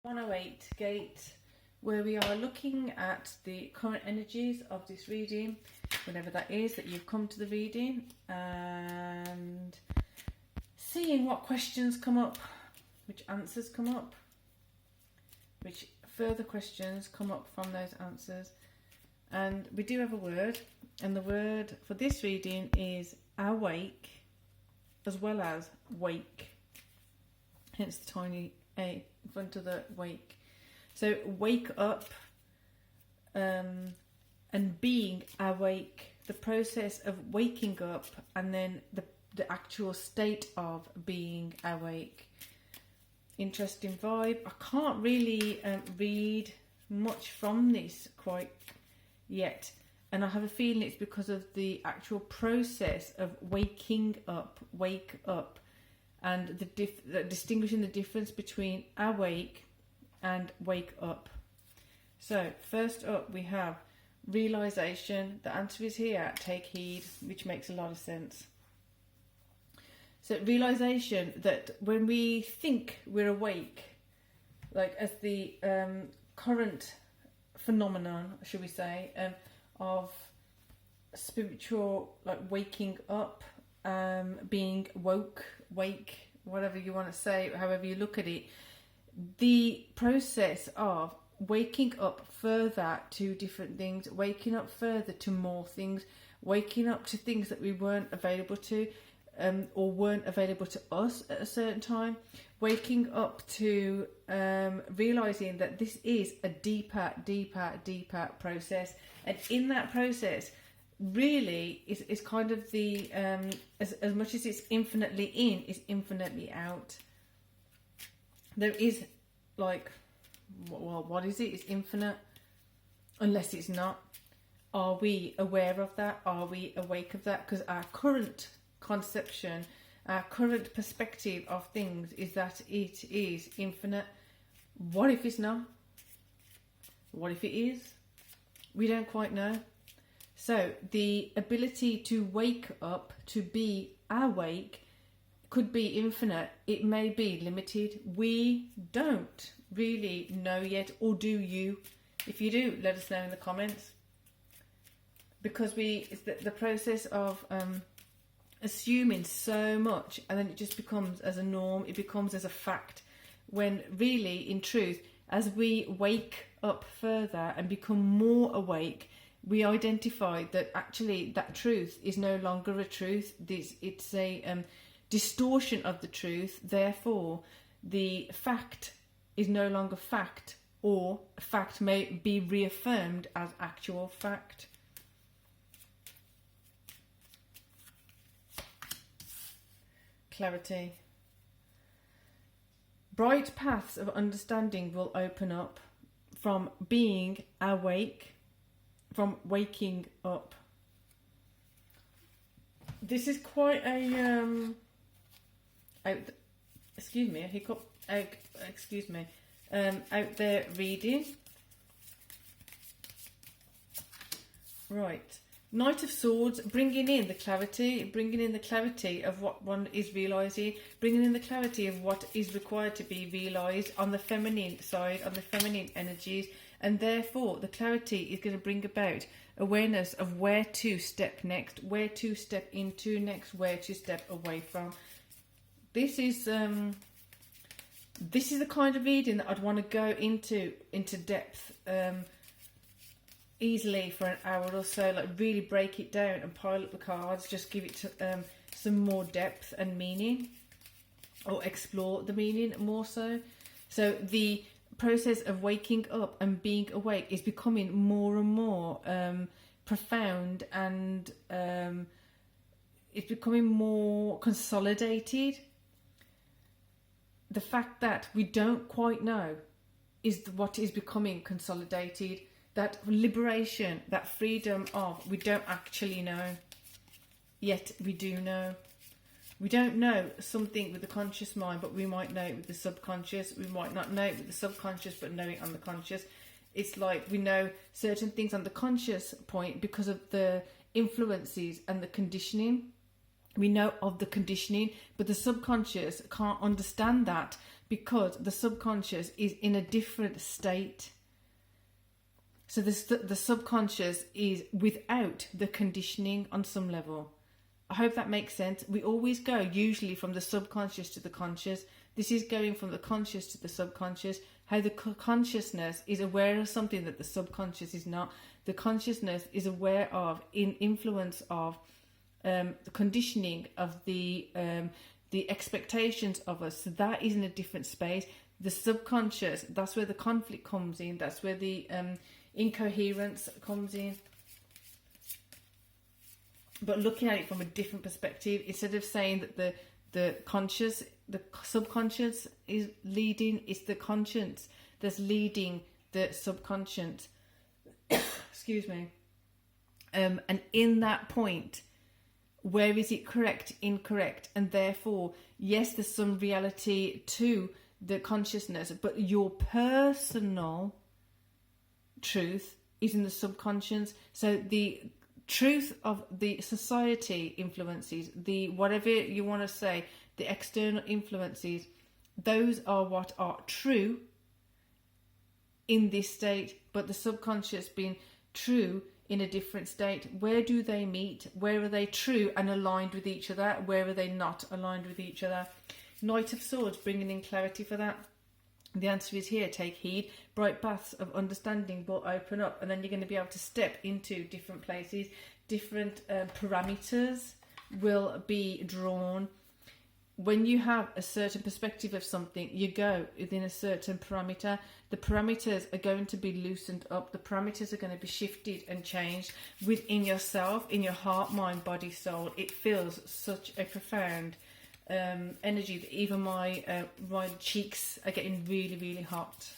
108 gate, where we are looking at the current energies of this reading, whenever that is that you've come to the reading, and seeing what questions come up, which answers come up, which further questions come up from those answers. And we do have a word, and the word for this reading is aWAKE, as well as wake, hence the tiny A in front of the wake. So wake up, and being awake, the process of waking up, and then the actual state of being awake. Interesting vibe. I can't really read much from this quite yet, and I have a feeling it's because of the actual process of waking up, wake up, and distinguishing the difference between awake and wake up. So first up we have realization. The answer is here, take heed, which makes a lot of sense. So realization that when we think we're awake, like as the current phenomenon, should we say, of spiritual, like waking up, being woke, wake, whatever you want to say, however you look at it, the process of waking up further to different things, waking up further to more things, waking up to things that we weren't available to, or weren't available to us at a certain time, waking up to realizing that this is a deeper process, and in that process really is kind of the as much as it's infinitely in, is infinitely out. There is, like, well, what is it? It's infinite unless it's not. Are we aware of that? Are we awake of that? Because our current conception, our current perspective of things is that it is infinite. What if it's not? What if it is? We don't quite know. So the ability to wake up, to be awake, could be infinite. It may be limited. We don't really know yet, or do you? If you do, let us know in the comments, because it's the process of assuming so much, and then it just becomes as a norm, it becomes as a fact, when really, in truth, as we wake up further and become more awake, we identify that actually that truth is no longer a truth. It's a distortion of the truth. Therefore, the fact is no longer fact, or fact may be reaffirmed as actual fact. Clarity. Bright paths of understanding will open up from being awake, from waking up. This is quite a excuse me, a hiccup. Excuse me. Out there reading. Right. Knight of Swords, bringing in the clarity of what one is realising, bringing in the clarity of what is required to be realised on the feminine side, on the feminine energies, and therefore the clarity is going to bring about awareness of where to step next, where to step into next, where to step away from. This is the kind of reading that I'd want to go into depth easily for an hour or so, like really break it down and pile up the cards, just give it some more depth and meaning, or explore the meaning more so. So the process of waking up and being awake is becoming more and more profound, and it's becoming more consolidated. The fact that we don't quite know is what is becoming consolidated. That liberation, that freedom of, we don't actually know, yet we do know. We don't know something with the conscious mind, but we might know it with the subconscious. We might not know it with the subconscious, but know it on the conscious. It's like we know certain things on the conscious point because of the influences and the conditioning. We know of the conditioning, but the subconscious can't understand that because the subconscious is in a different state. So the subconscious is without the conditioning on some level. I hope that makes sense. We always go usually from the subconscious to the conscious. This is going from the conscious to the subconscious. How the consciousness is aware of something that the subconscious is not. The consciousness is aware of influence of the conditioning of the expectations of us. So that is in a different space. The subconscious, that's where the conflict comes in. That's where the incoherence comes in. But looking at it from a different perspective, instead of saying that the subconscious is leading, it's the conscience that's leading the subconscious. Excuse me. And in that point, where is it correct, incorrect? And therefore, yes, there's some reality to the consciousness, but your personal truth is in the subconscious. So the truth of the society influences, the whatever you want to say, the external influences, those are what are true in this state, but the subconscious being true in a different state. Where do they meet? Where are they true and aligned with each other? Where are they not aligned with each other? Knight of Swords, bringing in clarity for that. The answer is here: take heed. Bright paths of understanding will open up, and then you're going to be able to step into different places. Different parameters will be drawn. When you have a certain perspective of something, you go within a certain parameter. The parameters are going to be loosened up. The parameters are going to be shifted and changed within yourself, in your heart, mind, body, soul. It feels such a profound energy that even my cheeks are getting really, really hot.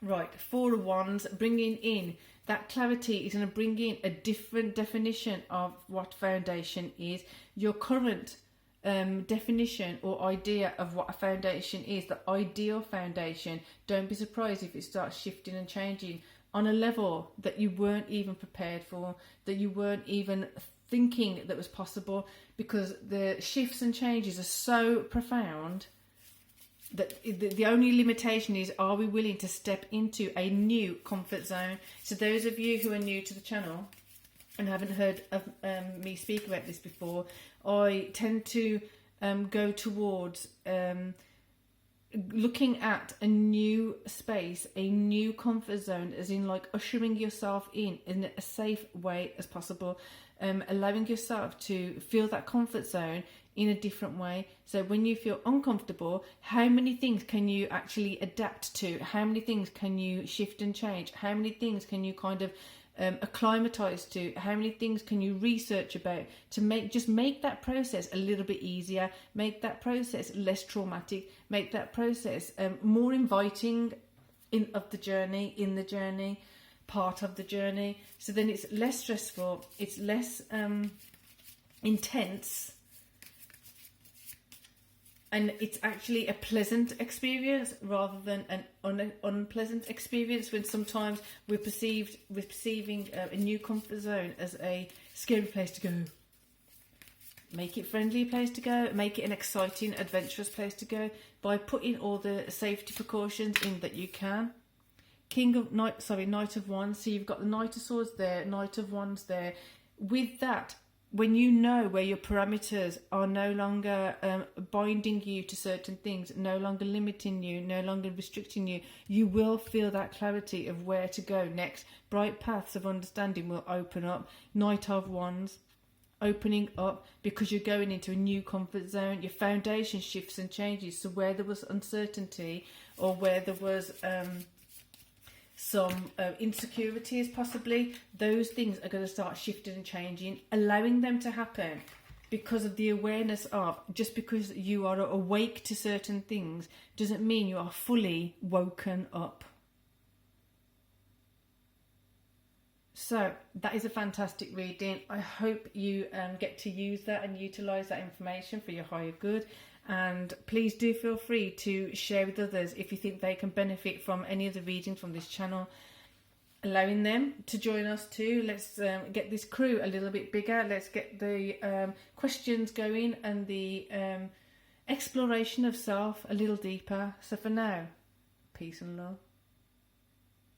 Right, Four of Wands, bringing in that clarity is going to bring in a different definition of what foundation is. Your current definition or idea of what a foundation is, the ideal foundation, don't be surprised if it starts shifting and changing on a level that you weren't even prepared for, that you weren't even thinking that was possible, because the shifts and changes are so profound that the only limitation is, are we willing to step into a new comfort zone? So those of you who are new to the channel and haven't heard of me speak about this before, I tend to go towards looking at a new space, a new comfort zone, as in like ushering yourself in a safe way as possible, allowing yourself to feel that comfort zone in a different way. So when you feel uncomfortable, how many things can you actually adapt to? How many things can you shift and change? How many things can you kind of acclimatize to? How many things can you research about to make that process a little bit easier, make that process less traumatic, make that process more inviting in the journey, part of the journey. So then it's less stressful, it's less intense, and it's actually a pleasant experience rather than an unpleasant experience, when sometimes we're perceiving a new comfort zone as a scary place to go. Make it a friendly place to go, make it an exciting, adventurous place to go by putting all the safety precautions in that you can. Knight of Wands. So you've got the Knight of Swords there, Knight of Wands there. With that, when you know where your parameters are no longer binding you to certain things, no longer limiting you, no longer restricting you, you will feel that clarity of where to go next. Bright paths of understanding will open up. Knight of Wands, opening up because you're going into a new comfort zone. Your foundation shifts and changes. So where there was uncertainty, or where there was some insecurities possibly, those things are going to start shifting and changing, allowing them to happen because of the awareness of, just because you are awake to certain things doesn't mean you are fully woken up. So that is a fantastic reading. I hope you get to use that and utilize that information for your higher good. And please do feel free to share with others if you think they can benefit from any of the readings from this channel, allowing them to join us too. Let's get this crew a little bit bigger. Let's get the questions going and the exploration of self a little deeper. So for now, peace and love.